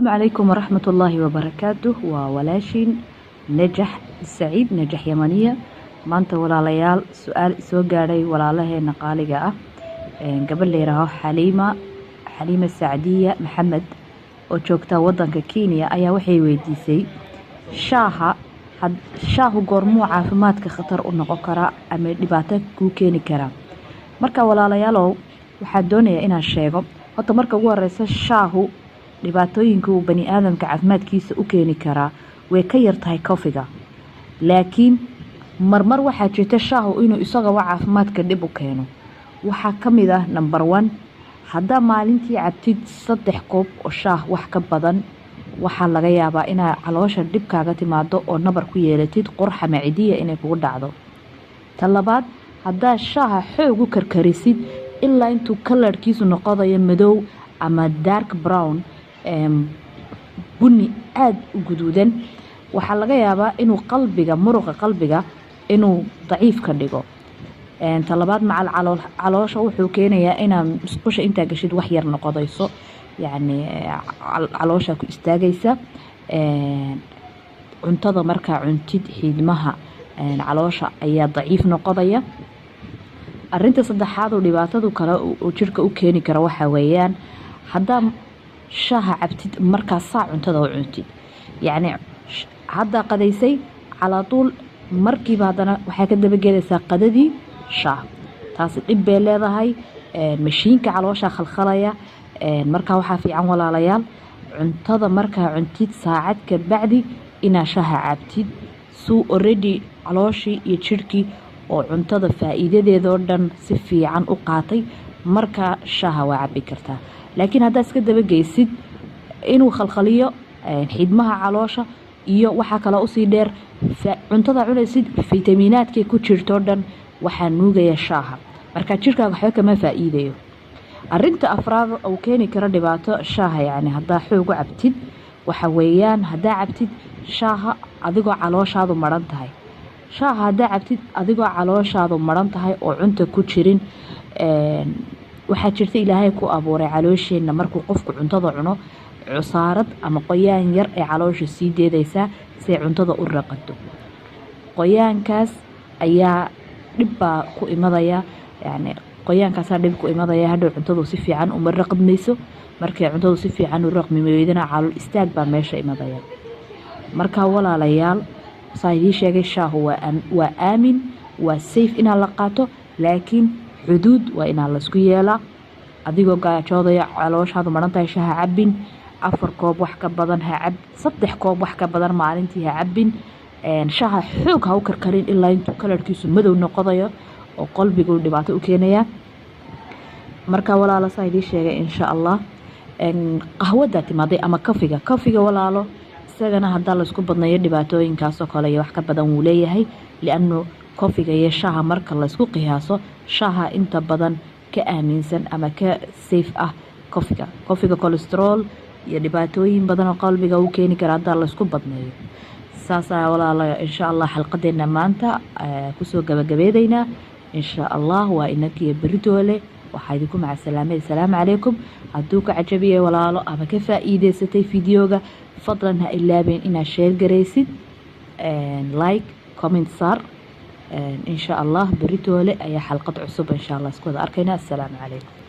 السلام عليكم ورحمة الله وبركاته وولاشين نجح سعيد نجح يمنية maanta walaalayaal su'aal soo gaaray walaalaheena qaaliga ah gabadh leeyahay Xaliima Saadiya Maxamed oo joogta wadanka Kenya ayaa waxay weydiisay shaahu goormuu caafimaadka khatar u noqon kara ama dhibaato ku keeni kara marka walaalayaal waxaan doonayaa inaan sheego horta marka ugu horeysa shaahu dhibaatooyinka uu bani aadamka caafimaadkiisa u keeni kara way ka yartahay koofiga laakiin marmar waxaa jirta shaahu inuu isaga caafimaadka dib u keeno waxaa kamid ah number 1 hadaa maalintii cabtid 3 koob oo shaah wax ka badan waxaa laga yaabaa inaa caloosha dib kaaga timaado oo nabar ku yeelatid qurxa macidiya inay kugu dhacdo tan labaad hadaa shaaha xoog u karkarisid ilaa intuu kalarkiisu noqonayo madow ama dark brown bunni aad u guduudan waxaa laga yaabaa inuu muruqa qalbiga inuu daciif ka dhigo talabaad macal caloosha wuxuu keenayaa inaa musqusha inta gashid wax yar noqodayso yani caloosha ku istaagaysa cuntada marka cuntid xiidmaha caloosha ayaa daciif noqodaya arinta saddexaad oo dhibaatadu kale oo jirka u keeni kara waxa weeyaan hadaa shaaha cabtid marka saa cuntada u cuntid yani hadaa qadaysay على طول markiiba hadana waxa ka daba gelaysaa qadadii shaah taas dib bay leedahay mashiinka caloosha khalkhalaya marka waxa fiican walaalayaal cuntada marka cuntid saacad ka bacdi ina shaaha cabtid soo already calooshii iyo jirkii oo cuntada faa'iidadeeda oo dhan si fiican u qaatay marka shaaha waa cabi kartaa laakiin hadaa iska daba geysid inuu khalkhaliyo xidmaha caloosha iyo waxa kale oo sii dheer cuntada cunaysid fiitamiinaadka ku jirto dhan waxa nuugaya shaaha marka jirkaaga waxa kama faa'iideeyo arinta afraad oo keeni kara dhibaato shaaha yani hadaa xoog u cabtid waxa weeyaan hadaa cabtid shaaha adigoo calooshaadu maran tahay shaaha hadaa cabtid adigoo calooshaadu maran tahay oo cunta ku jirin waxa jirta Ilaahay ku abuuray caloosheena markuu qofku cuntada cuno cusaarad ama qoyaan yar ee caloosha sii deedaysa si cuntada u raqato qoyaankaas ayaa dib ku imadaya yani qoyaankaas dib ku imadaya hadhow cuntadu si fiican uma raqmayso markay cuntadu si fiican u raqmimeeyadana calool istaag baa meesha imadaya marka walaalayaal saayidii sheegay shaahu waa aamin waa safe in la qaato laakiin xuduud waa in la isku yeelaa adigoo gaajoodaya calooshaadu marantahay shaaha cabin 4 koob wax ka badan ha cab 3 koob wax ka badan maalintii ha cabin shaaha xoog ha u karkarin ilaa intuu kalarkiisu madow noqonayo oo qalbigu dhibaato u keenaya marka walaalo saayidii sheegay insha Allah qahwada timaaday ama kafiga walaalo isagana hadaa la isku badnayo dhibaatooyinkaas oo kale wax ka badan uu leeyahay li'anno kafiga iyo shaaha marka la isku qiyaaso shaaha inta badan ka aaminsan ama ka safe ah kafiga cholesterol iyo dhibaatooyin badan oo qalbiga uu keeni kara hadaa la isku badnayo saasa walaalo insha Allah xalqadeena maanta ku soo gabagabeedeynaa insha Allah waa inakiyo beritoole waxa idinku macasalaamay assalaamu calaykum hadduu ka cajabiye walaalo ama ka faa'iideysatay fiidiyoga fadlan ha ilaabeen inaad share gareysid like comment sar insha Allah beritoole ayaa xalqad cusub insha Allah isku wada arkayna assalaamu calaykum